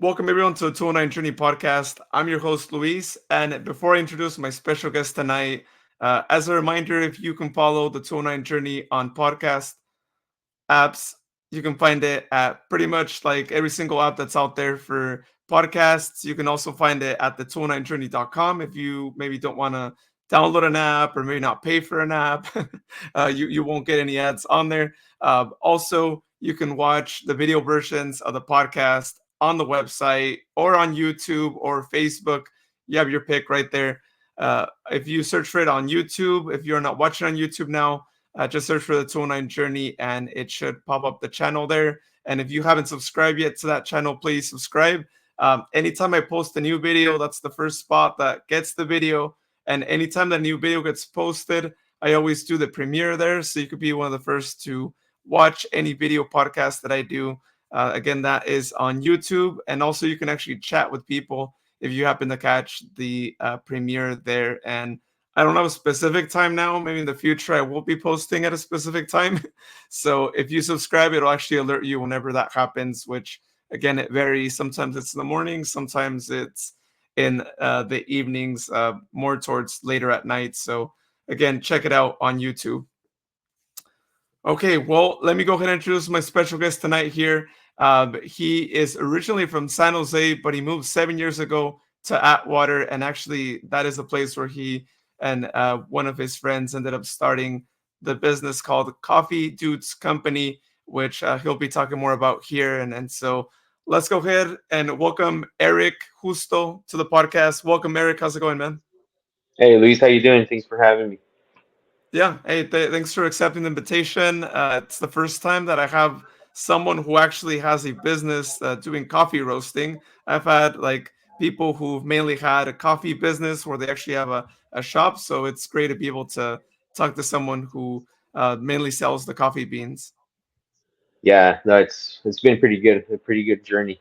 Welcome everyone to the 209 Journey podcast. I'm your host Luis, and before I introduce my special guest tonight, as a reminder, if you can follow the 209 Journey on podcast apps, you can find it at pretty much like every single app that's out there for podcasts. You can also find it at the 209journey.com if you maybe don't want to download an app or maybe not pay for an app. You won't get any ads on there. Also, you can watch the video versions of the podcast on the website or on YouTube or Facebook. You have your pick right there. If you search for it on YouTube, if you're not watching on YouTube now, just search for the 209 Journey and it should pop up the channel there. And if you haven't subscribed yet to that channel, please subscribe. Anytime I post a new video, that's the first spot that gets the video. And anytime that new video gets posted, I always do the premiere there. So you could be one of the first to watch any video podcast that I do. Again, that is on YouTube. And also, you can actually chat with people if you happen to catch the premiere there. And I don't have a specific time now. Maybe in the future I will be posting at a specific time. So if you subscribe, it'll actually alert you whenever that happens, which again, it varies. Sometimes it's in the morning, sometimes it's in the evenings, more towards later at night. So again, check it out on YouTube. Okay, well, let me go ahead and introduce my special guest tonight here. He is originally from San Jose, but he moved 7 years ago to Atwater, and actually, that is the place where he and one of his friends ended up starting the business called Coffee Dudes Company, which he'll be talking more about here. And so, let's go ahead and welcome Erik Justo to the podcast. Welcome, Erik. How's it going, man? Hey Luis, how you doing? Thanks for having me. Yeah. Hey, thanks for accepting the invitation. It's the first time that I have someone who actually has a business doing coffee roasting. I've had like people who've mainly had a coffee business where they actually have a shop. So it's great to be able to talk to someone who mainly sells the coffee beans. Yeah, no, it's been pretty good, a pretty good journey.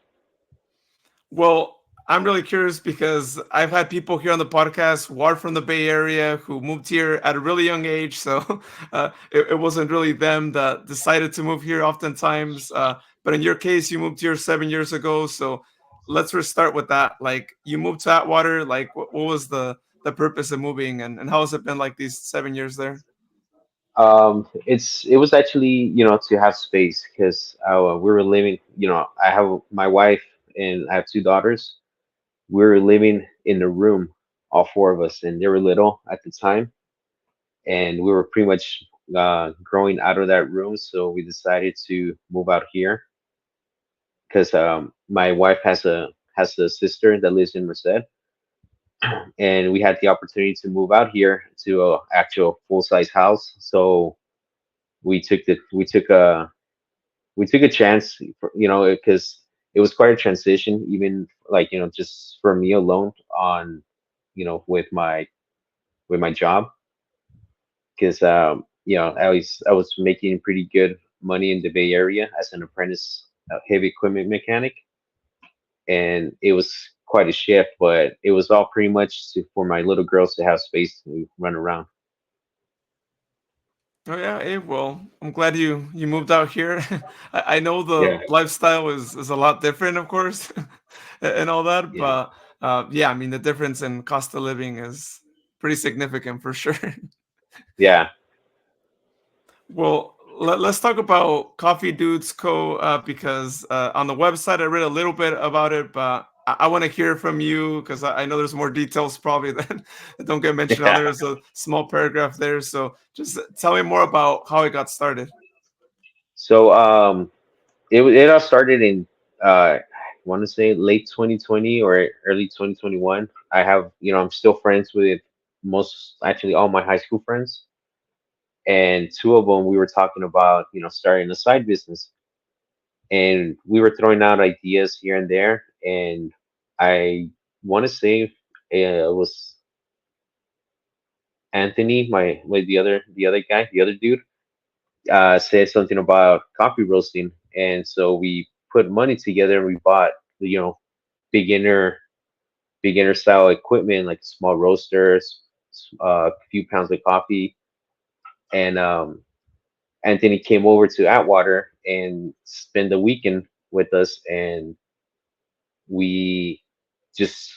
Well, I'm really curious because I've had people here on the podcast who are from the Bay Area who moved here at a really young age. So it wasn't really them that decided to move here oftentimes. But in your case, you moved here 7 years ago. So let's just start with that. Like you moved to Atwater. Like what was the purpose of moving and how has it been like these 7 years there? It was actually to have space because we were living. I have my wife and I have two daughters. We were living in a room, all four of us, and they were little at the time, and we were pretty much growing out of that room. So we decided to move out here because my wife has a sister that lives in Merced, and we had the opportunity to move out here to a actual full size house. So we took a chance, because it was quite a transition, even like just for me alone on with my job, because I was making pretty good money in the Bay Area as an apprentice heavy equipment mechanic, and it was quite a shift, but it was all pretty much for my little girls to have space to run around. Oh yeah, hey, well, I'm glad you moved out here. I know Yeah, the lifestyle is a lot different, of course, and all that, yeah, but yeah, I mean the difference in cost of living is pretty significant for sure. yeah, Well, let's talk about Coffee Dudes Co. Because on the website I read a little bit about it, but I want to hear from you because I know there's more details probably that don't get mentioned on yeah. there. There's a small paragraph there, so just tell me more about how it got started. So it all started in I want to say late 2020 or early 2021. I'm still friends with most, actually all my high school friends, and two of them we were talking about starting a side business, and we were throwing out ideas here and there, and I want to say it was Anthony, my the other guy, the other dude, said something about coffee roasting, and so we put money together and we bought beginner beginner style equipment like small roasters, a few pounds of coffee, and Anthony came over to Atwater and spent the weekend with us, and we just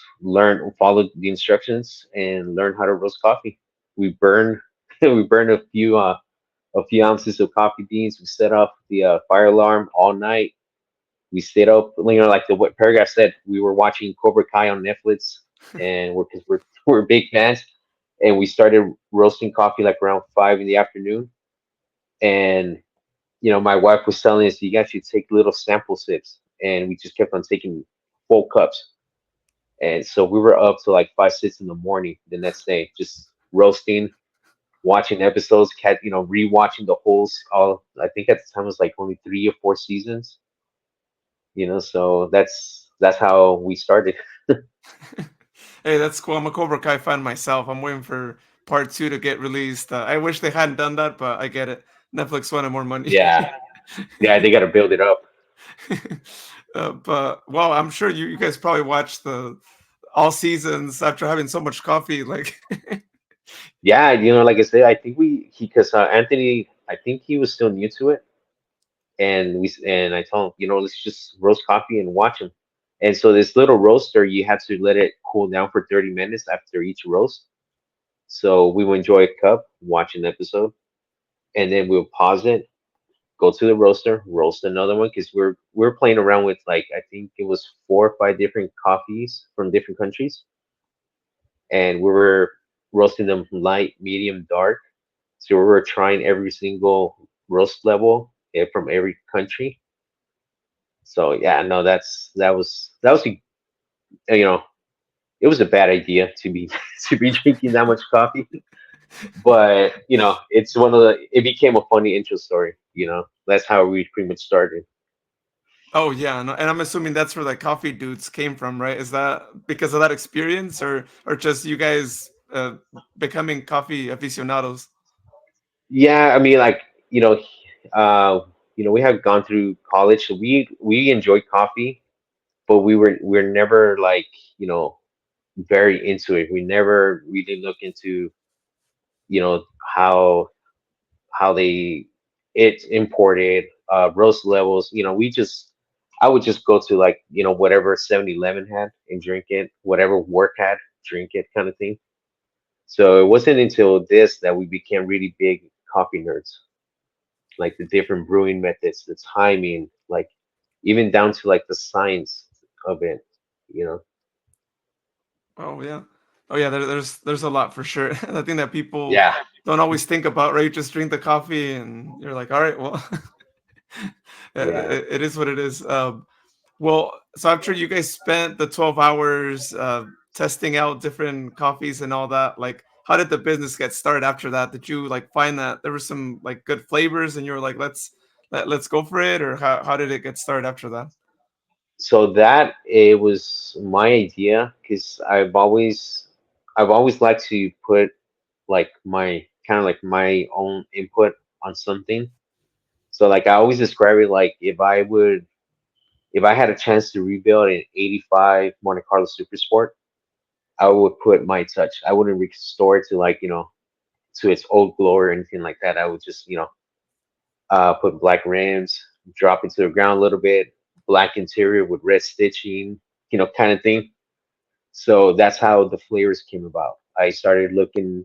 followed the instructions and learned how to roast coffee. We burned we burned a few ounces of coffee beans. We set off the fire alarm all night. We stayed up, like the what paragraph said. We were watching Cobra Kai on Netflix, and because we're big fans, and we started roasting coffee like around 5 in the afternoon. And my wife was telling us you guys should take little sample sips, and we just kept on taking full cups. And so we were up to like 5, 6 in the morning the next day, just roasting, watching episodes, rewatching the whole. All I think at the time it was like only 3 or 4 seasons. So that's how we started. Hey, that's cool. I'm a Cobra Kai fan myself. I'm waiting for part two to get released. I wish they hadn't done that, but I get it. Netflix wanted more money. Yeah, yeah, they got to build it up. But well, I'm sure you guys probably watched the all seasons after having so much coffee. Like, Yeah, like I said, I think because Anthony, I think he was still new to it, and I told him, let's just roast coffee and watch him. And so this little roaster, you had to let it cool down for 30 minutes after each roast. So we would enjoy a cup, watch an episode, and then we'll pause it, go to the roaster, roast another one because we're playing around with like I think it was 4 or 5 different coffees from different countries, and we were roasting them light, medium, dark. So we were trying every single roast level from every country. So yeah, no, you know it was a bad idea to be to be drinking that much coffee, but it became a funny intro story. That's how we pretty much started. oh yeah, and I'm assuming that's where the coffee dudes came from, right? Is that because of that experience, or just you guys becoming coffee aficionados? Yeah, I mean, like uh, we have gone through college, so we enjoyed coffee, but we're never like very into it. We never really look into you know how they it's imported, roast levels. We just I would just go to like whatever 7-Eleven had and drink it, whatever work had, drink it kind of thing. So it wasn't until this that we became really big coffee nerds, like the different brewing methods, the timing, like even down to like the science of it. You know? Oh yeah, oh yeah. There's a lot for sure. I think that people Yeah, don't always think about, right? You just drink the coffee and you're like, all right, well, yeah. it is what it is. Well, so after you guys spent the 12 hours testing out different coffees and all that, like how did the business get started after that? Did you like find that there were some like good flavors and you were like, let's go for it, or how did it get started after that? So that it was my idea because I've always liked to put like my kind of like my own input on something. So like I always describe it like if I had a chance to rebuild an '85 Monte Carlo Super Sport, I would put my touch. I wouldn't restore it to like to its old glory or anything like that. I would just put black rims, drop it to the ground a little bit, black interior with red stitching, kind of thing. So that's how the flavors came about. I started looking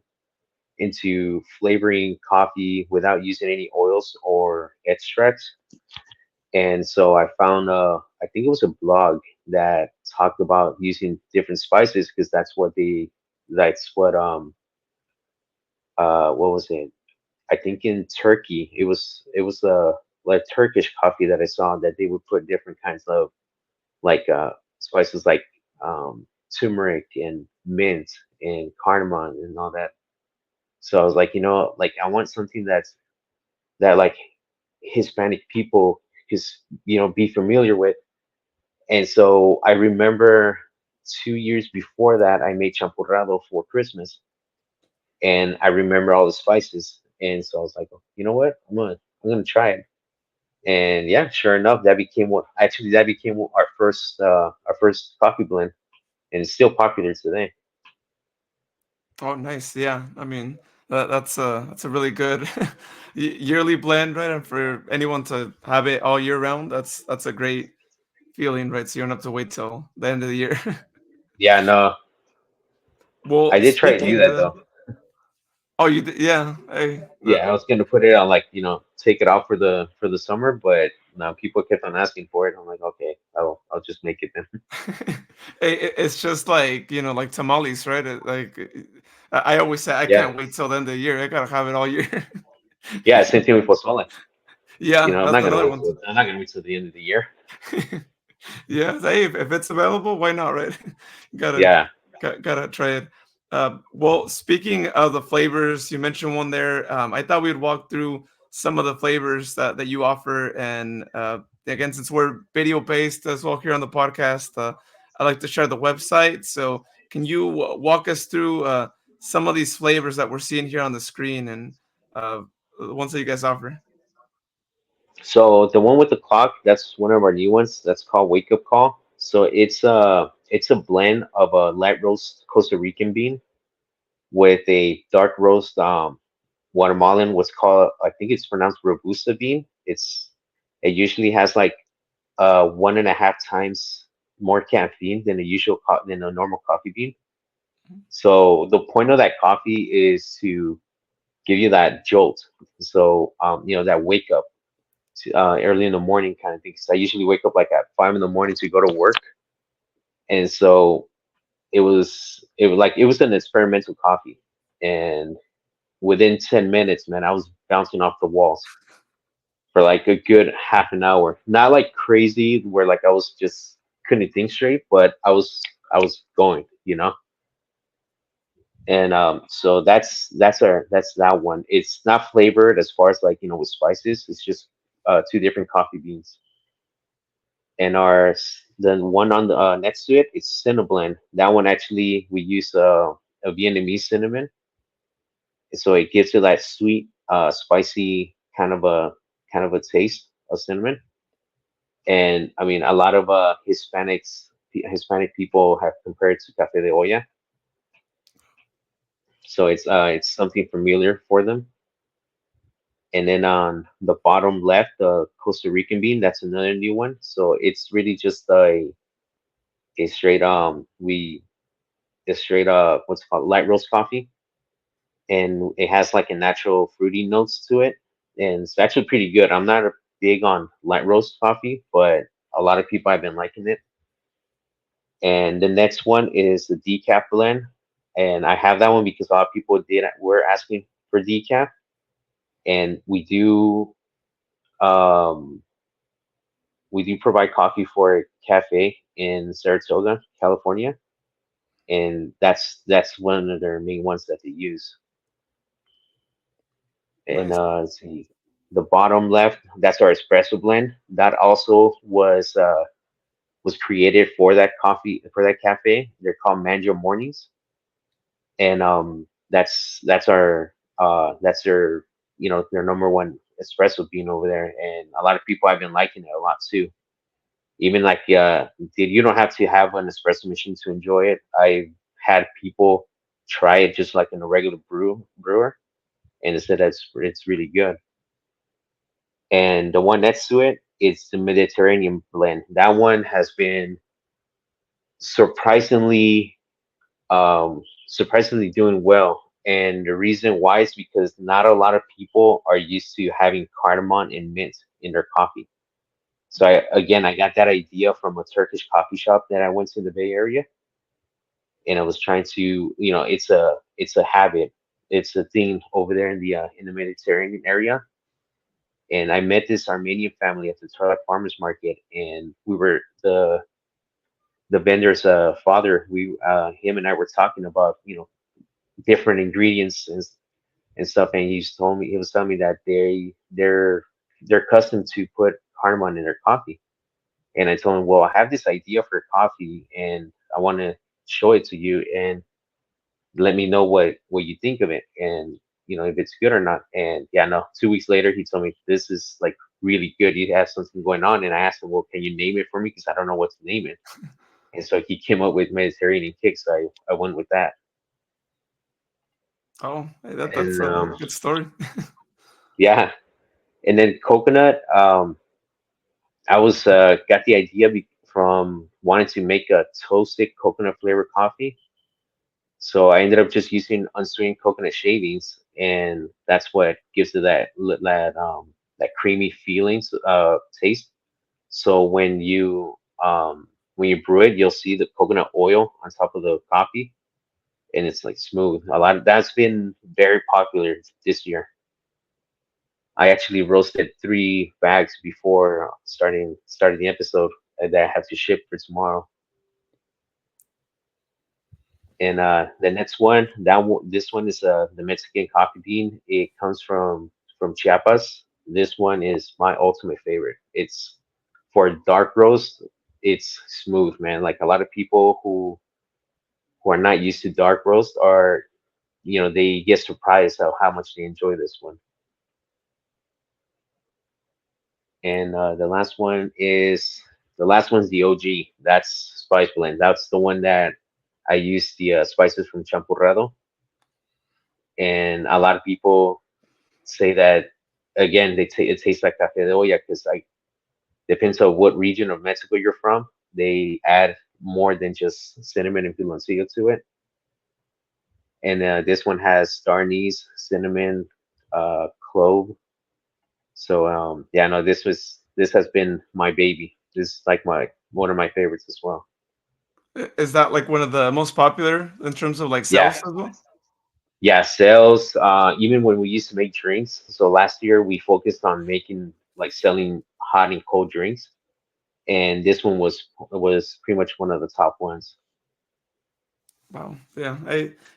into flavoring coffee without using any oils or extracts. And so I found I think it was a blog that talked about using different spices because that's what was it? I think in Turkey it was like Turkish coffee that I saw that they would put different kinds of like spices like turmeric and mint and cardamom and all that. So I was like, like I want something that like Hispanic people just be familiar with. And so I remember 2 years before that I made champurrado for Christmas, and I remember all the spices, and so I was like, you know what, I'm gonna try it. And yeah, sure enough, that became our first coffee blend, and it's still popular today. Oh, nice. Yeah, I mean that's a really good yearly blend, right? And for anyone to have it all year round, that's a great feeling, right? So you don't have to wait till the end of the year. Yeah, no, I Well, did try to do speaking that of, though. oh, you did, yeah, hey, Yeah, I was gonna put it on like, take it out for the summer, but no, people kept on asking for it. I'm like, okay, I'll just make it then. it's just like like tamales, right? I always say I Yeah, can't wait till the end of the year. I gotta have it all year. yeah, same thing with pozole. Yeah, I'm that's not gonna another wait one. till I'm not gonna wait till the end of the year. Yeah, hey, if it's available, why not, right? gotta Yeah. gotta try it. Well, speaking of the flavors, you mentioned one there. I thought we'd walk through some of the flavors that you offer, and again, since we're video based as well here on the podcast, I like to share the website. So, can you walk us through some of these flavors that we're seeing here on the screen and uh, the ones that you guys offer? So the one with the clock, that's one of our new ones. That's called Wake Up Call. So it's a blend of a light roast Costa Rican bean with a dark roast Guatemalan, what's called, I think it's pronounced Robusta bean. It usually has like 1.5 times more caffeine than than a normal coffee bean. So the point of that coffee is to give you that jolt. So that wake up early in the morning kind of thing. Because I usually wake up like at 5 in the morning to go to work, and so it was an experimental coffee, and within 10 minutes, man, I was bouncing off the walls for like a good half an hour. Not like crazy where like I was just couldn't think straight, but I was going. And so that's that one. It's not flavored as far as like with spices. It's just two different coffee beans. And the one on the next to it, it's Cinnabon. That one actually we use a Vietnamese cinnamon, so it gives you that sweet, spicy kind of a taste of cinnamon. And I mean, a lot of Hispanic people have compared to Café de Olla, so it's something familiar for them. And then on the bottom left, the Costa Rican bean, that's another new one. So it's really just a straight we a straight what's it called, light roast coffee, and it has like a natural fruity notes to it, and it's actually pretty good. I'm not big on light roast coffee, but a lot of people have been liking it. And the next one is the decaf blend, and I have that one because a lot of people were asking for decaf, and um we do provide coffee for a cafe in Saratoga, California, and that's one of their main ones that they use. And Nice, let's see, the bottom left, that's our espresso blend. That also was created for that cafe. They're called Mango Mornings, and that's their number one espresso bean over there, and a lot of people have been liking it a lot too. Even like you don't have to have an espresso machine to enjoy it. I've had people try it just like in a regular brewer, and they said it's really good. And the one next to it is the Mediterranean blend. That one has been surprisingly surprisingly doing well. And the reason why is because not a lot of people are used to having cardamom and mint in their coffee. So I got that idea from a Turkish coffee shop that I went to in the Bay Area, and I was trying to, it's a habit, it's a thing over there in the Mediterranean area. And I met this Armenian family at the Tarlac Farmers Market, and we were the vendor's father. Him and I were talking about different ingredients and stuff, and he was telling me that they're accustomed to put cardamom in their coffee. And I told him, well, I have this idea for coffee, and I want to show it to you, and let me know what you think of it, and if it's good or not. And yeah, no, 2 weeks later, he told me this is like really good. You have something going on, and I asked him, well, can you name it for me, because I don't know what to name it. And so he came up with Mediterranean Kick, so I went with that. oh, hey, that's And a good story. yeah, and then coconut. I was got the idea from wanting to make a toasted coconut flavored coffee. So I ended up just using unsweetened coconut shavings, and that's what gives it that creamy feelings taste. So when you brew it, you'll see the coconut oil on top of the coffee, and it's like smooth. A lot of that's been very popular this year. I actually roasted 3 bags before starting the episode that I have to ship for tomorrow. And the next one, this one is the Mexican coffee bean. It comes from Chiapas. This one is my ultimate favorite. It's for dark roast. It's smooth, man. Like a lot of people who are not used to dark roast are, they get surprised at how much they enjoy this one. And the last one's the OG. That's spice blend. That's the one that I use the spices from Champurrado. And a lot of people say that again, it tastes like cafe de olla because like depends on what region of Mexico you're from. They add more than just cinnamon and piloncillo to it. And this one has star anise, cinnamon, clove. So yeah, no, this has been my baby. This is like my one of my favorites as well. Is that like one of the most popular in terms of like Yeah, sales as well? yeah, sales. Even when we used to make drinks. So last year we focused on making like selling hot and cold drinks, and this one was pretty much one of the top ones. Wow. Yeah.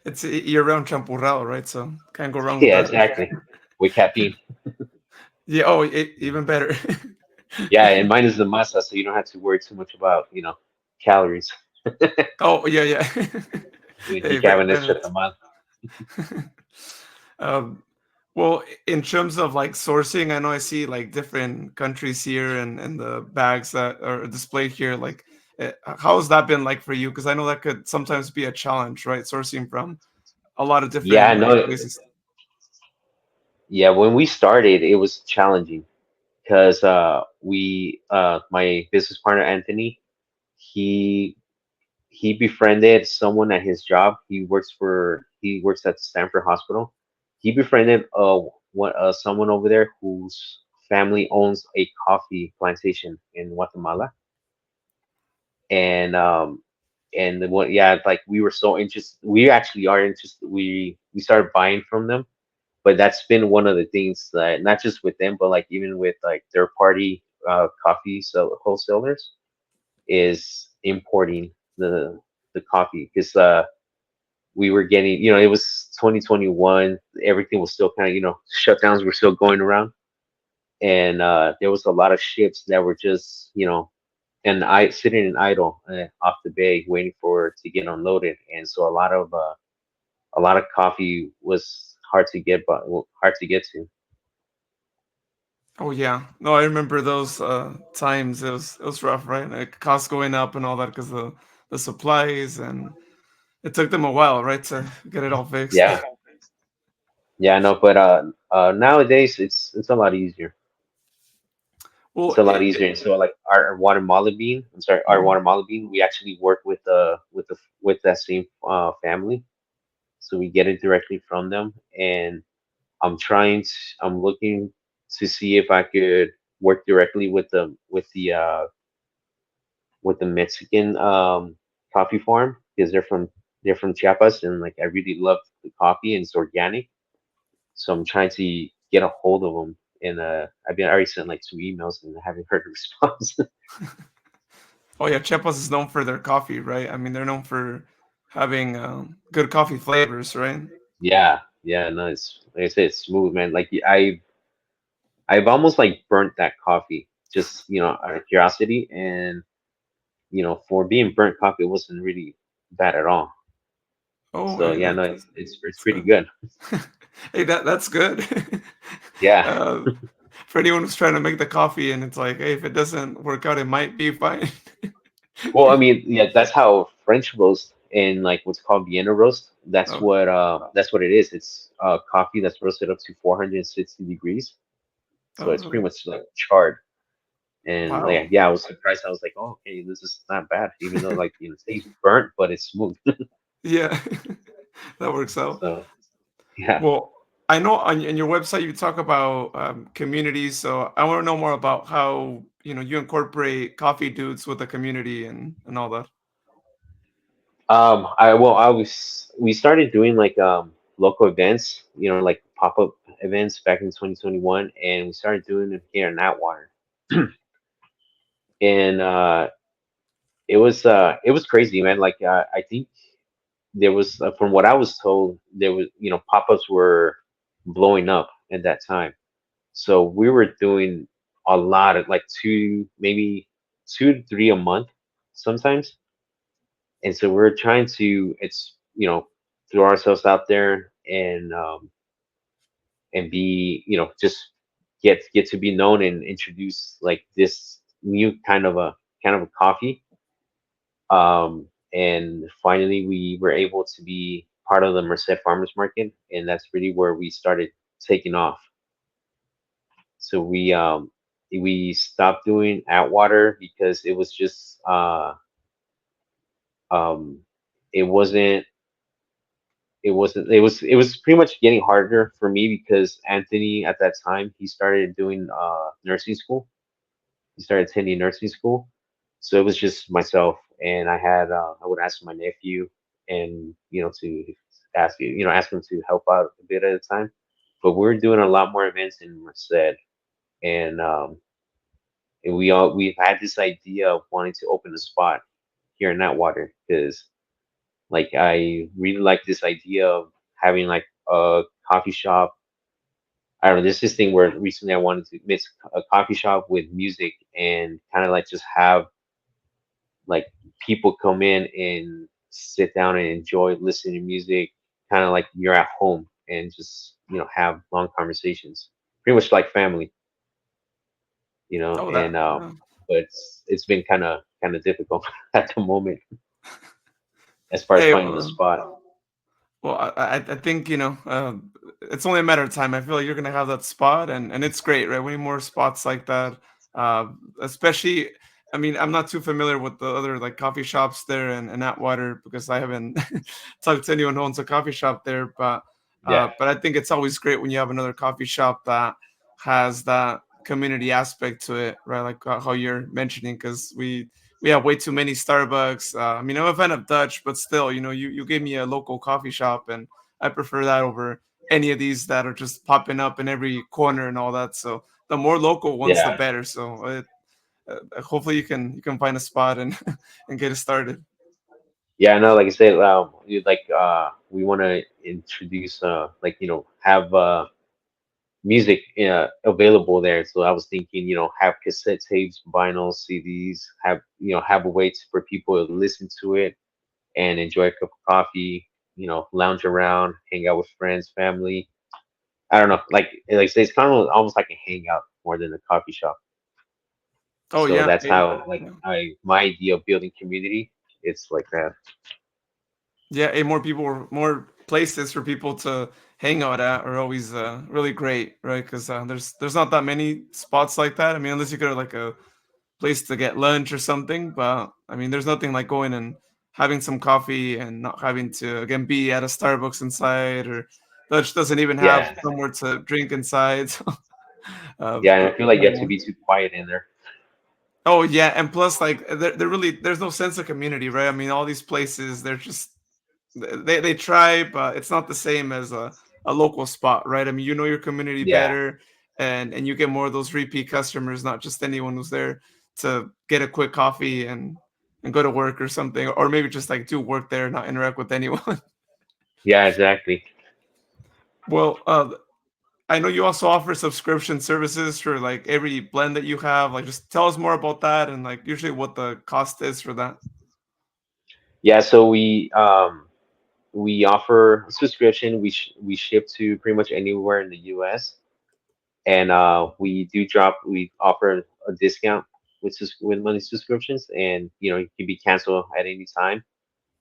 It's year-round champurrado, right? So can't go wrong with Yeah, that. exactly. With caffeine. Yeah. Oh, even better. Yeah, and mine is the masa, so you don't have to worry too much about calories. Oh, yeah, yeah. You Hey, can have an extra benefits. tamal. Um, well, in terms of like sourcing, I know I see like different countries here and the bags that are displayed here. Like, how has that been like for you? Because I know that could sometimes be a challenge, right? Sourcing from a lot of Yeah, I different like know. places. Yeah, when we started, it was challenging because my business partner Anthony, he he befriended someone at his job. He works at Stanford Hospital. He befriended someone over there whose family owns a coffee plantation in Guatemala, and what yeah, like we were so interested. We actually are interested. We started buying from them, but that's been one of the things that not just with them, but like even with like third party coffee wholesalers is importing the coffee because we were getting, it was 2021, everything was still kind of, shutdowns were still going around, and there was a lot of ships that were just, and I sitting in idle off the bay waiting for it to get unloaded, and so a lot of coffee was hard to get, but hard to get to. Oh yeah, no, I remember those times. It was rough, right? Like costs going up and all that because the supplies, and it took them a while, right, to get it all fixed. Yeah, yeah, no, but nowadays it's a lot easier. It's Well, a lot easier. And so like our Guatemala bean, I'm sorry, our mhm. Guatemala bean, we actually work with that same family, so we get it directly from them. And I'm looking to see if I could work directly with the Mexican coffee farm because they're from Chiapas, and like I really love the coffee and it's organic. So I'm trying to get a hold of them, and I already sent like 2 emails and I haven't heard a response. Oh yeah, Chiapas is known for their coffee, right? I mean, they're known for having good coffee flavors, right? Yeah, yeah, no, it's like I said, it's smooth, man. Like I've almost like burnt that coffee, just out of curiosity, and for being burnt coffee, it wasn't really bad at all. Oh, So yeah, no, it's that's pretty good. good. Hey, that's good. Yeah. uh, for anyone who's trying to make the coffee, and it's like, hey, if it doesn't work out, it might be fine. Well, I mean, yeah, that's how French roast and like what's called Vienna roast. Oh, That's what it is. It's coffee that's roasted up to 460 degrees, so oh, it's really? pretty much like charred. And like, Wow. yeah, I was surprised. I was like, oh, okay, this is not bad, even though like it stays burnt, but it's smooth. Yeah, that works out. So yeah. Well, I know on your website you talk about communities, so I want to know more about how you incorporate coffee dudes with the community and all that. I was we started doing like local events, like pop up events back in 2021, and we started doing it here in Atwater, and it was crazy, man. Like I think there was from what I was told, there was pop ups were blowing up at that time, so we were doing a lot of like maybe 2 to 3 a month sometimes, and so we're trying to it's throw ourselves out there and be just get to be known and introduce like this new kind of a coffee. And finally we were able to be part of the Merced Farmers Market, and that's really where we started taking off. So we stopped doing Atwater because it was just um it wasn't it was pretty much getting harder for me because Anthony at that time he started doing nursing school. He started attending nursing school, so it was just myself, and I would ask my nephew, and to ask him to help out a bit at a time. But we're doing a lot more events in Merced, and we've had this idea of wanting to open a spot here in Atwater because like I really like this idea of having like a coffee shop. I don't know. There's this thing where recently I wanted to mix a coffee shop with music and kind of like just have like people come in and sit down and enjoy listening to music, kind of like you're at home and just have long conversations, pretty much like family, Oh, and that. but it's been kind of difficult at the moment as far as Hey, finding the spot. well, I think it's only a matter of time. I feel like you're gonna have that spot, and it's great, right? We need more spots like that, uh, especially. I mean, I'm not too familiar with the other like coffee shops there in Atwater because I haven't talked to anyone who owns a coffee shop there. Yeah, But I think it's always great when you have another coffee shop that has that community aspect to it, right? Like how you're mentioning, because we have way too many Starbucks. I mean, I'm a fan of Dutch, but still, you gave me a local coffee shop, and I prefer that over any of these that are just popping up in every corner and all that. So the more local ones, the yeah, better. So hopefully you can find a spot and and get it started. yeah. No, like I said, we want to introduce like have music available there. So I was thinking, have cassette tapes, vinyl, CDs, have a way for people to listen to it and enjoy a cup of coffee, lounge around, hang out with friends, family. I don't know, like I say, it's kind of almost like a hangout more than a coffee shop. Oh So yeah, that's how like my idea of building community. It's like that. yeah. More people, more places for people to hang out at are always really great, right? Because there's not that many spots like that. I mean, unless you go to like a place to get lunch or something. But I mean, there's nothing like going and having some coffee and not having to again be at a Starbucks inside, or Dutch doesn't even have Yeah, somewhere to drink inside. So, yeah, and I but feel like you have to yeah. be too quiet in there. Oh yeah, and plus like there really there's no sense of community, right? I mean, all these places they're just they try, but it's not the same as a local spot, right? I mean, you know your community Yeah, better, and you get more of those repeat customers, not just anyone who's there to get a quick coffee and go to work or something, or maybe just like do work there, not interact with anyone. yeah, exactly. Well, I know you also offer subscription services for like every blend that you have. Like, just tell us more about that and like usually what the cost is for that. Yeah, so we offer subscription. We ship to pretty much anywhere in the U.S. and we offer a discount with money subscriptions, and it can be canceled at any time.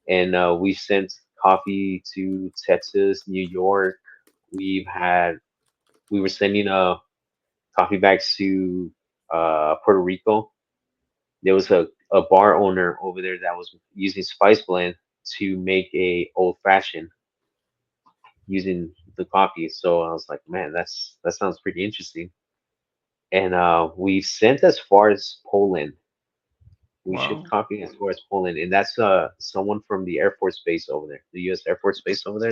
And we've sent coffee to Texas, New York. We've had we were sending coffee bags to Puerto Rico. There was a bar owner over there that was using spice blend to make a old fashioned using the coffee. So I was like, man, that sounds pretty interesting. And we've sent as far as Poland. We shipped Wow. coffee as far as Poland, and that's someone from the Air Force Base over there, the U.S. Air Force Base over there,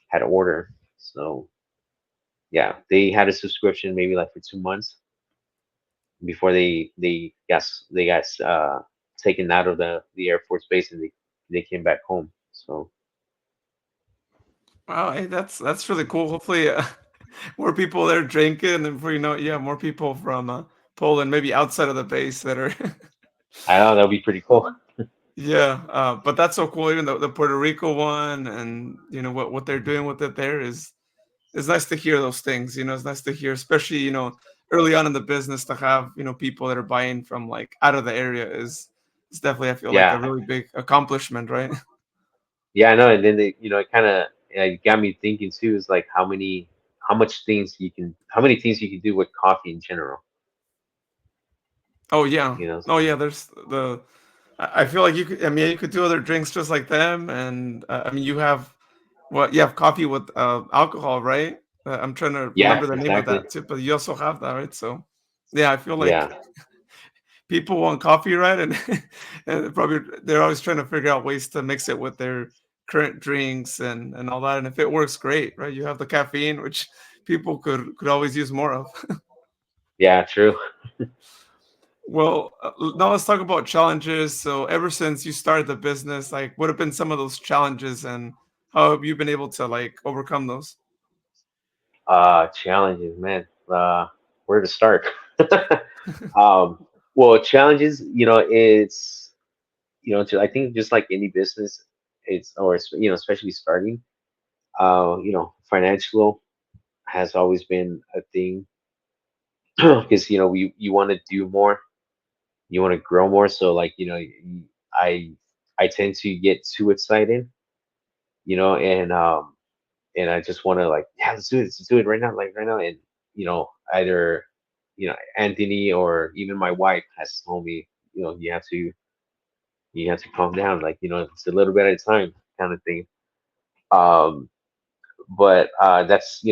had an order. So yeah, they had a subscription maybe like for 2 months before they got taken out of the Air Force Base, and they came back home. So Wow, hey, that's really cool. Hopefully, more people there drinking, and then before you know it, yeah, more people from Poland, maybe outside of the base that are. I know that'll be pretty cool. Yeah, but that's so cool. Even the Puerto Rico one, and what they're doing with it there is it's nice to hear those things. It's nice to hear, especially early on in the business to have people that are buying from like out of the area is definitely I feel like a Yeah, really big accomplishment, right? yeah, I know. And then it kind of got me thinking too. Is like how many things you can do with coffee in general. Oh yeah, oh So yeah. There's the I feel like you could. I mean, you could do other drinks just like them, and I mean, you have coffee with alcohol, right? I'm trying to yeah, remember the name of exactly. that too, but you also have that, right? So, yeah, I feel like Yeah, people want coffee, right? And and probably they're always trying to figure out ways to mix it with their current drinks and all that. And if it works, great, right? You have the caffeine, which people could always use more of. yeah, true. Well, now let's talk about challenges. So, ever since you started the business, like, what have been some of those challenges, and how have you been able to like overcome those? Challenges, man. Where to start? um, well, challenges. It's I think just like any business, especially starting. Financial has always been a thing because you want to do more, you want to grow more. So like I I tend to get too excited, and I just want to like, yeah, let's do it right now, like right now. And either Anthony or even my wife has told me, you have to calm down, like it's a little bit at a time kind of thing. Um, but that's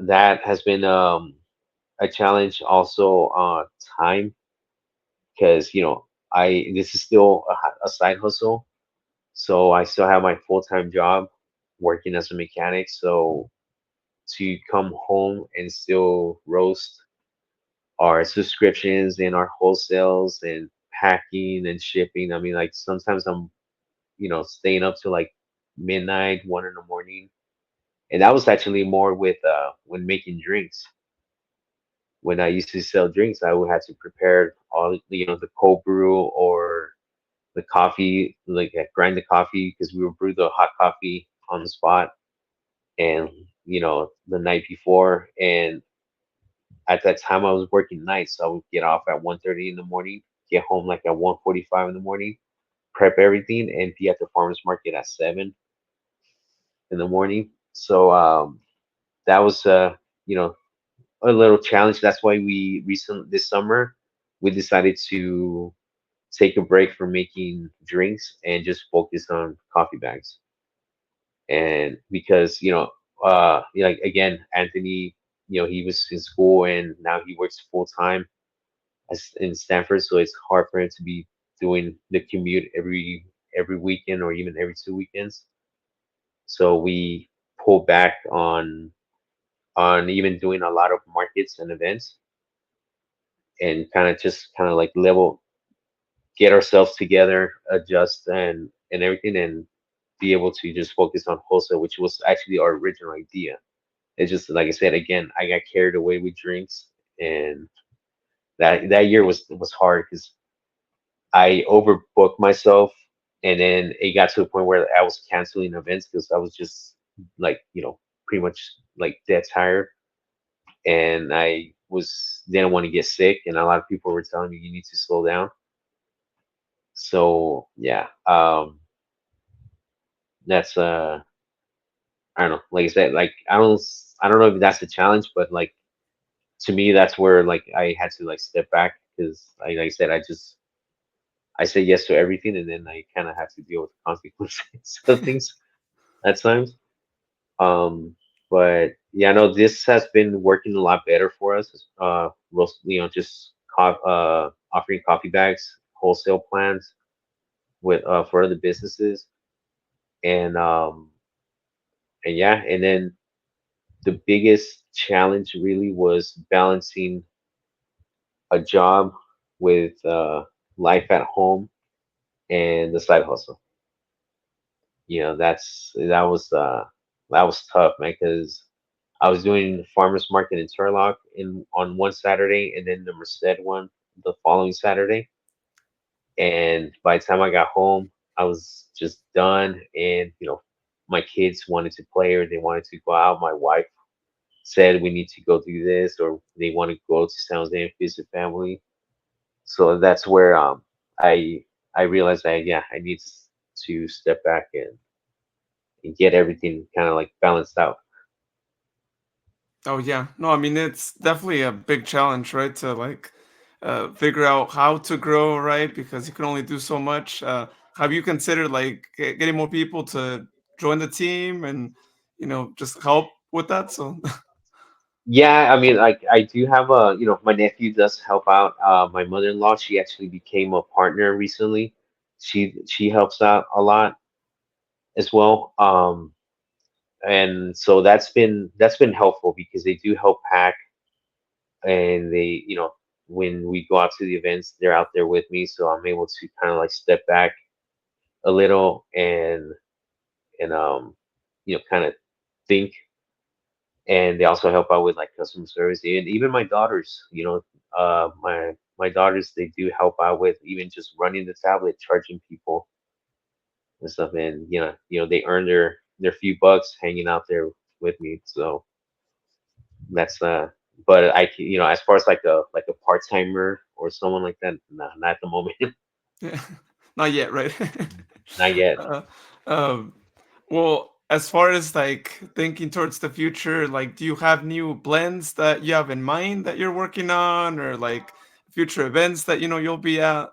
that has been a challenge also. Time, because I this is still a side hustle, so I still have my full-time job working as a mechanic. So to come home and still roast our subscriptions and our wholesales and packing and shipping, I mean, like sometimes I'm staying up to like midnight, 1 in the morning. And that was actually more with when making drinks. When I used to sell drinks, I would have to prepare all the cold brew or the coffee, like grind the coffee because we would brew the hot coffee on the spot, and the night before. And at that time, I was working nights, so I would get off at 1:30 in the morning, get home like at 1:45 in the morning, prep everything, and be at the farmers market at 7 in the morning. So that was you know a little challenge. That's why we recently this summer we decided to take a break from making drinks and just focus on coffee bags. And because like again, Anthony, he was in school and now he works full time as in Stanford, so it's hard for him to be doing the commute every weekend or even every 2 weekends. So we pulled back on even doing a lot of markets and events, and kind of like level get ourselves together, adjust and everything, and be able to just focus on wholesale, which was actually our original idea. It's just like I said again, I got carried away with drinks, and that year was hard because I overbooked myself, and then it got to a point where I was canceling events because I was just like pretty much like dead tired, and I was didn't want to get sick, and a lot of people were telling me you need to slow down. So yeah, that's I don't know, like I said, like I don't know if that's a challenge, but like to me, that's where like I had to like step back because, like I said, I say yes to everything, and then I kind of have to deal with the consequences of things at times. Um, but yeah, no, this has been working a lot better for us. Just offering coffee bags, wholesale plans with for other businesses, and yeah, and then the biggest challenge really was balancing a job with life at home and the side hustle. That was tough, man, because I was doing the farmers market in Turlock in on one Saturday, and then the Merced one the following Saturday. And by the time I got home, I was just done. And my kids wanted to play or they wanted to go out. My wife said we need to go do this, or they want to go to San Jose and visit family. So that's where I I realized that yeah, I need to step back and get everything kind of like balanced out. Oh yeah. No, I mean it's definitely a big challenge, right? To like figure out how to grow, right? Because you can only do so much. Have you considered like getting more people to join the team and just help with that? So Yeah, I mean, like I do have my nephew does help out. My mother-in-law, she actually became a partner recently. She helps out a lot as well. And so that's been helpful because they do help pack and when we go out to the events, they're out there with me, so I'm able to kind of like step back a little and kind of think. And they also help out with like customer service and even my daughters, my daughters, they do help out with even just running the tablet, charging people and stuff. And they earn their few bucks hanging out there with me. So that's but as far as like a part-timer or someone like that, nah, not at the moment. yeah, not yet, right? Not yet. uh, um, well, as far as like thinking towards the future, like, do you have new blends that you have in mind that you're working on, or like future events that you'll be at?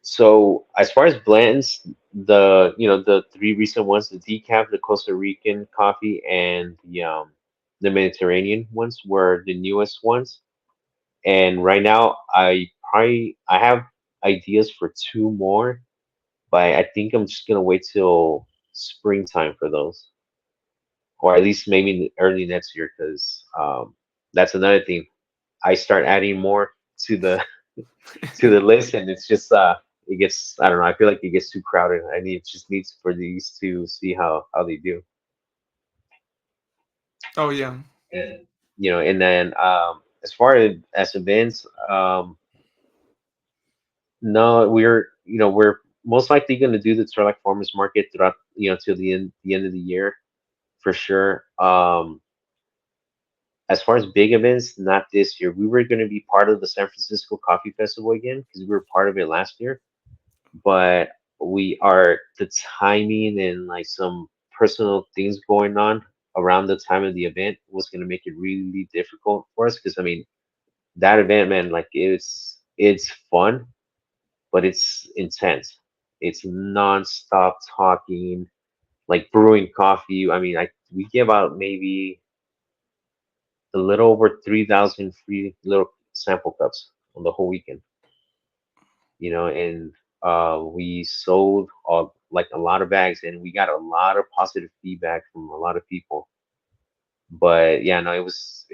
So as far as blends, the three recent ones, the decaf, the Costa Rican coffee, and the Mediterranean ones were the newest ones. And right now, I have ideas for two more, but I think I'm just gonna wait till springtime for those, or at least maybe early next year, because that's another thing. I start adding more to the to the list, and it's just it gets, I don't know. I feel like it gets too crowded. I needs for these to see how they do. Oh yeah. And, and then as far as events, no, we're most likely going to do the Turlock Farmers Market throughout till the end of the year for sure. As far as big events, not this year. We were going to be part of the San Francisco Coffee Festival again because we were part of it last year, but the timing and like some personal things going on around the time of the event was going to make it really difficult for us because I mean that event, man, like it's fun, but it's intense. It's nonstop talking, like brewing coffee. I mean, we give out maybe a little over 3,000 free little sample cups on the whole weekend, and we sold like a lot of bags, and we got a lot of positive feedback from a lot of people. But yeah, no, it was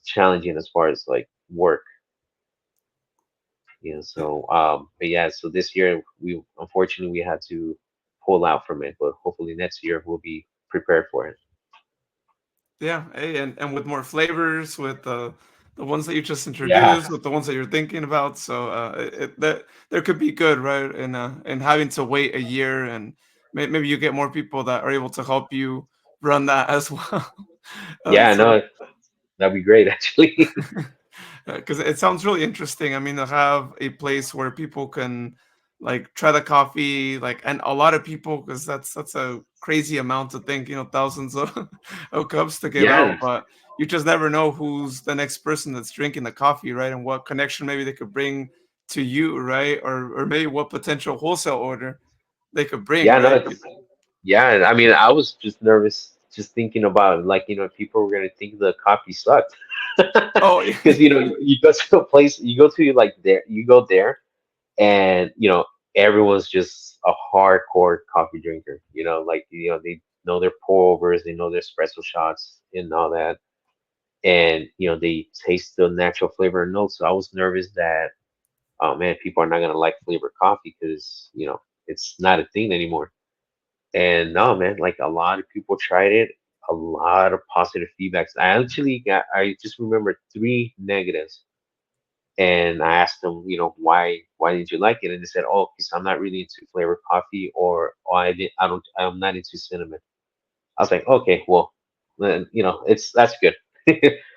challenging as far as like work. But yeah, so this year we unfortunately we had to pull out from it, but hopefully next year we'll be prepared for it. Yeah, hey, and with more flavors, with the ones that you just Yeah, introduced, with the ones that you're thinking about, so that there could be good, right? And having to wait a year, and maybe you get more people that are able to help you run that as well. yeah, So no, that'd be great actually. because it sounds really interesting. I mean, to have a place where people can like try the coffee, like, and a lot of people, because that's a crazy amount to think, thousands of, of cups to give out. Yeah, But you just never know who's the next person that's drinking the coffee, right? And what connection maybe they could bring to you, right? Or maybe what potential wholesale order they could bring, Yeah, no, right? it's yeah. I mean, I was just nervous just thinking about like people were gonna think the coffee sucked Oh, yeah. because you go to a place, you go to like there, you go there, and everyone's just a hardcore coffee drinker. Like they know their pour overs, they know their espresso shots and all that, and they taste the natural flavor and notes. So I was nervous that, oh man, people are not gonna like flavored coffee because it's not a thing anymore. And no, man, like a lot of people tried it, a lot of positive feedbacks. I just remember three negatives, and I asked them, why did you like it? And they said, oh, because I'm not really into flavored coffee, or oh, I'm not into cinnamon. I was like, okay, well, then, that's good.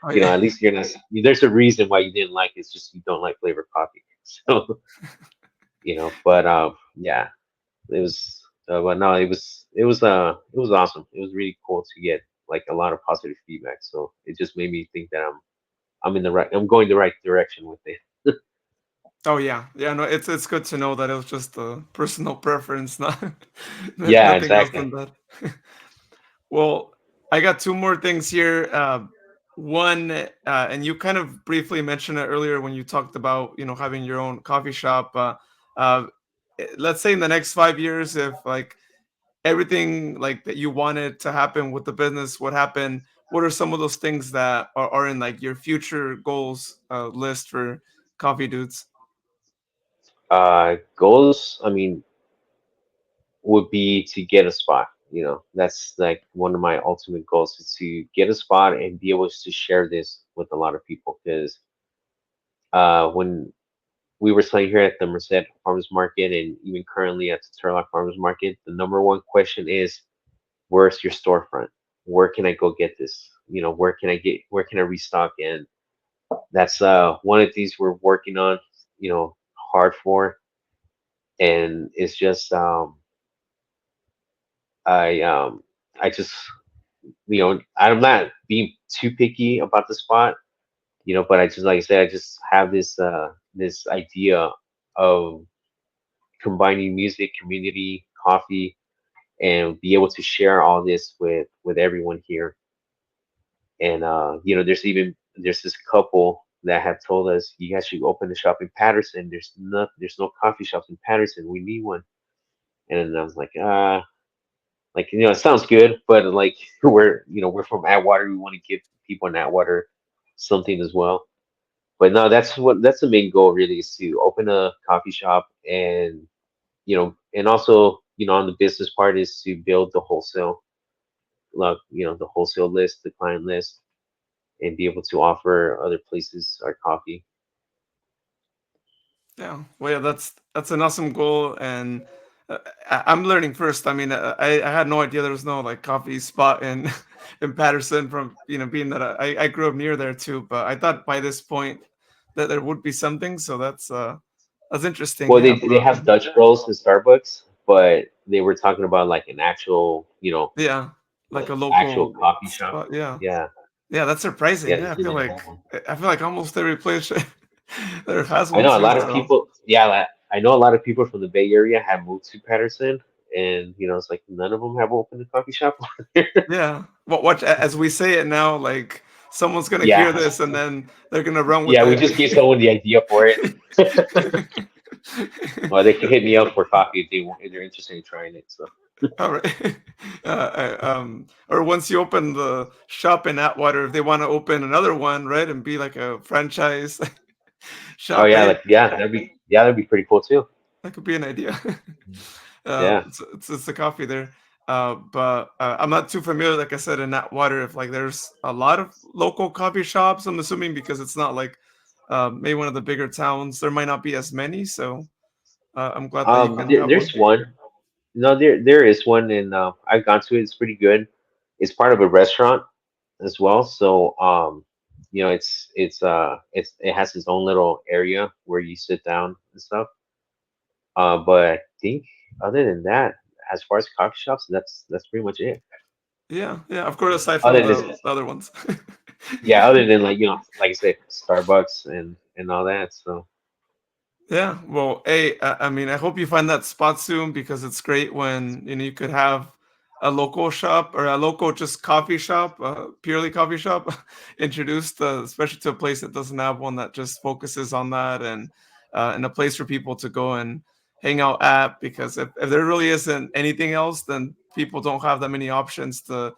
Oh, yeah. At least you're not. There's a reason why you didn't like it. It's just you don't like flavored coffee. So, but yeah, it was. But no, it was awesome. It was really cool to get like a lot of positive feedback. So it just made me think that I'm going the right direction with it. Oh, yeah. Yeah, no, it's good to know that it was just a personal preference, not Yeah, nothing else exactly. than that. Well, I got two more things here. One, and you kind of briefly mentioned it earlier when you talked about, having your own coffee shop. Uh, let's say in the next 5 years, if like everything like that you wanted to happen with the business would happen, what are some of those things that are in like your future goals list for Coffee Dudes? Goals. I mean, would be to get a spot. That's like one of my ultimate goals is to get a spot and be able to share this with a lot of people. Because when we were selling here at the Merced Farmers Market and even currently at the Turlock Farmers Market, the number one question is, where's your storefront? Where can I go get this? Where can I restock? And that's one of these we're working on, hard for. And it's just I I just I'm not being too picky about the spot, but I just, like I said, I just have this idea of combining music, community, coffee, and be able to share all this with everyone here. And there's this couple that have told us, you guys should open a shop in Patterson. There's no coffee shops in Patterson. We need one. And I was like, it sounds good, but like we're from Atwater. We want to give people in Atwater something as well. But no, that's the main goal really, is to open a coffee shop, and also, on the business part, is to build the wholesale, like, the wholesale list, the client list, and be able to offer other places our coffee. Yeah, well, yeah, that's an awesome goal, and I'm learning first. I mean, I had no idea there was no like coffee spot in in Patterson, from being that I grew up near there too. But I thought by this point that there would be something, so that's interesting. Well, Yeah, they but have Dutch Bros in Starbucks, but they were talking about like an actual, yeah, like like a actual local coffee shop. spot. Yeah, Yeah, yeah, that's surprising. yeah, Yeah, they didn't have one. I feel like almost every place there has I one know a too. lot of So people. Yeah, I know a lot of people from the Bay Area have moved to Patterson, and it's like none of them have opened a coffee shop. yeah. Well, watch as we say it now, like someone's gonna hear Yeah, this and then they're gonna run with yeah, we it. just gave someone the idea for it. Well, they can hit me up for coffee if they're interested in trying it. So. All right. Or once you open the shop in Atwater, if they want to open another one, right, and be like a franchise Oh shop, yeah, hey, like that'd be pretty cool too. that could be an idea. Yeah. It's the coffee there. But I'm not too familiar, like I said, in Atwater. If like there's a lot of local coffee shops, I'm assuming because it's not like maybe one of the bigger towns. There might not be as many, so I'm glad that you can have There's one. one. No, there is one, and I've gone to it. It's pretty good. It's part of a restaurant as well. So it has its own little area where you sit down and stuff. But I think other than that, as far as coffee shops, that's pretty much it. Yeah, yeah. Of course, aside from Other the than other ones. Yeah, other than like like I said, Starbucks and all that. So Yeah, well, hey, I mean, I hope you find that spot soon because it's great when you could have a local shop or a local just coffee shop, purely coffee shop, introduced, especially to a place that doesn't have one that just focuses on that and a place for people to go and hang out at. Because if there really isn't anything else, then people don't have that many options to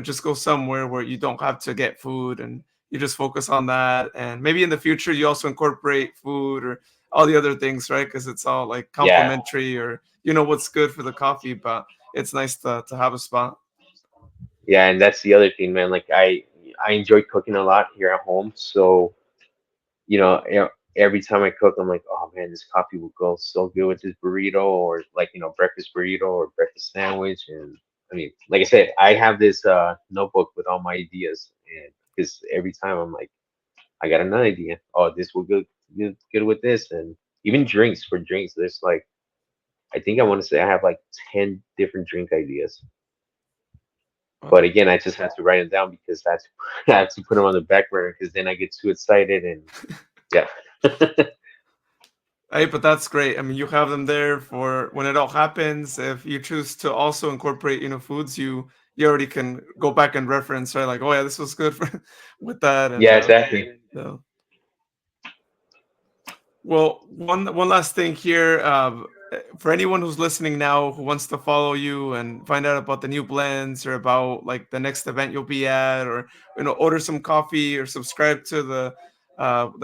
just go somewhere where you don't have to get food and you just focus on that. And maybe in the future you also incorporate food or all the other things, right? Because it's all like yeah, complimentary or what's good for the coffee, but it's nice to have a spot. yeah, and that's the other thing, man. Like I enjoy cooking a lot here at home, so every time I cook, I'm like, oh man, this coffee will go so good with this burrito, or like breakfast burrito or breakfast sandwich. And I mean, like I said, I have this notebook with all my ideas, and because every time I'm like, I got another idea. Oh, this will go good with this, and even drinks for drinks. There's like, I think I want to say I have like 10 different drink ideas. But Wow. again, I just have to write them down because that's I have to put them on the back burner because then I get too excited and yeah. Hey, but that's great. I mean, you have them there for when it all happens. If you choose to also incorporate, foods, you already can go back and reference, right? Like, oh yeah, this was good for with that, and Yeah, exactly. yeah. Well, one last thing here. For anyone who's listening now who wants to follow you and find out about the new blends or about like the next event you'll be at, or order some coffee or subscribe to the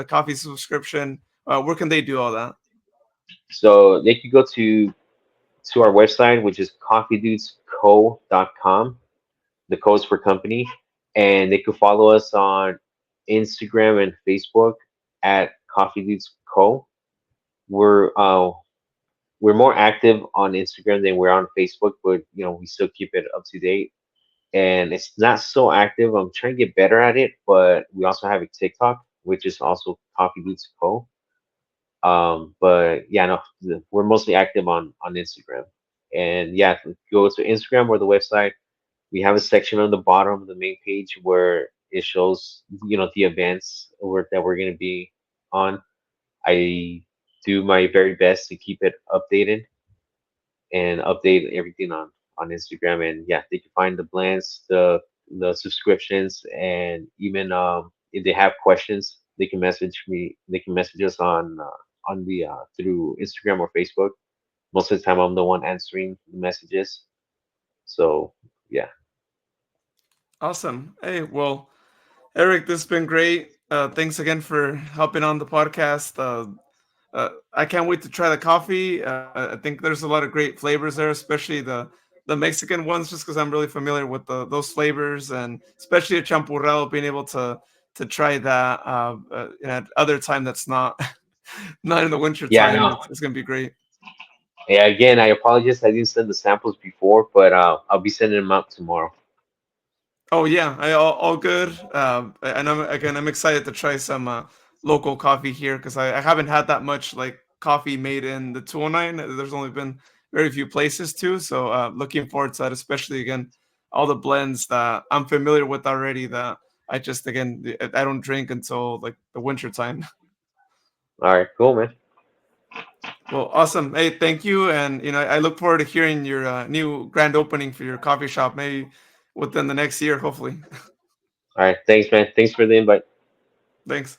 coffee subscription, where can they do all that? So they could go to our website, which is coffeedudesco.com. The codes for company, and they could follow us on Instagram and Facebook at Coffee Dudes Co. We're uh we're more active on Instagram than we're on Facebook, but we still keep it up to date. And it's not so active. I'm trying to get better at it, but we also have a TikTok, which is also Coffee Dudes Co. But yeah, no, we're mostly active on Instagram. And yeah, go to Instagram or the website. We have a section on the bottom of the main page where it shows, the events that we're going to be on. I do my very best to keep it updated and update everything on Instagram. And yeah, they can find the blends, the subscriptions, and even if they have questions, they can message me. They can message us on the through Instagram or Facebook. Most of the time, I'm the one answering the messages. So yeah. Awesome. Hey, well, Eric, this has been great. Thanks again for helping on the podcast. I can't wait to try the coffee. I think there's a lot of great flavors there, especially the Mexican ones, just because I'm really familiar with those flavors, and especially a champurrado, being able to try that at other time that's not not in the winter Yeah, I time. know. It's gonna be great. Yeah, again, I apologize. I didn't send the samples before, but I'll be sending them out tomorrow. Oh yeah, all good. And I'm excited to try some local coffee here because I haven't had that much like coffee made in the 209. There's only been very few places too, so looking forward to that. Especially again, all the blends that I'm familiar with already. That I just again I don't drink until like the winter time. All right, cool, man. Well, awesome. Hey, thank you, and I look forward to hearing your new grand opening for your coffee shop, maybe within the next year, hopefully. All right, thanks, man. Thanks for the invite. Thanks.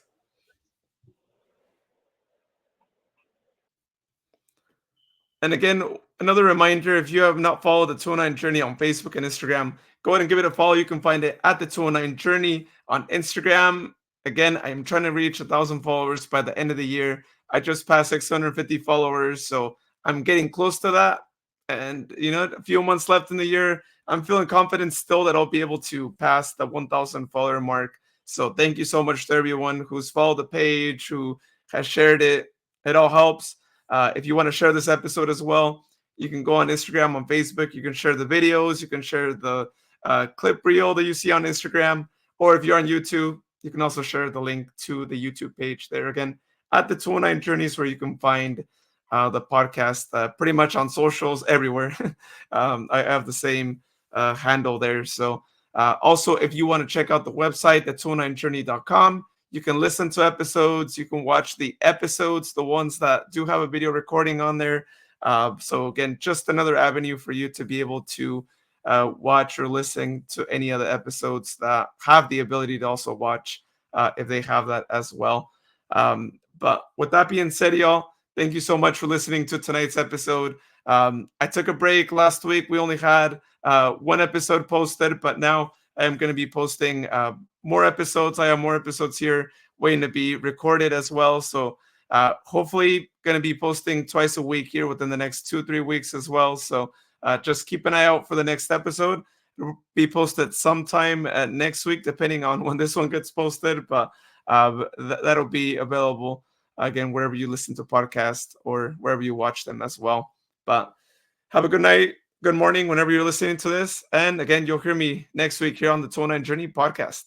And again, another reminder, if you have not followed the 209 Journey on Facebook and Instagram, go ahead and give it a follow. You can find it at the 209 Journey on Instagram. Again, I'm trying to reach 1,000 followers by the end of the year. I just passed 650 followers, so I'm getting close to that. And a few months left in the year. I'm feeling confident still that I'll be able to pass the 1,000 follower mark. So thank you so much to everyone who's followed the page, who has shared it. It all helps. If you want to share this episode as well, you can go on Instagram, on Facebook. You can share the videos. You can share the clip reel that you see on Instagram. Or if you're on YouTube, you can also share the link to the YouTube page there again at the 209 Journeys, where you can find the podcast pretty much on socials everywhere. I have the same handle there. So Also, if you want to check out the website, that's 09journey.com, you can listen to episodes, you can watch the episodes, the ones that do have a video recording on there. So, again, just another avenue for you to be able to watch or listen to any other episodes that have the ability to also watch if they have that as well. But with that being said, y'all, thank you so much for listening to tonight's episode. I took a break last week. We only had one episode posted, but now I'm going to be posting more episodes. I have more episodes here waiting to be recorded as well. So hopefully going to be posting twice a week here within the next 2-3 weeks as well. So just keep an eye out for the next episode. It'll be posted sometime next week, depending on when this one gets posted. But that'll be available again wherever you listen to podcasts or wherever you watch them as well. But have a good night, good morning, whenever you're listening to this. And again, you'll hear me next week here on the 29 Journey podcast.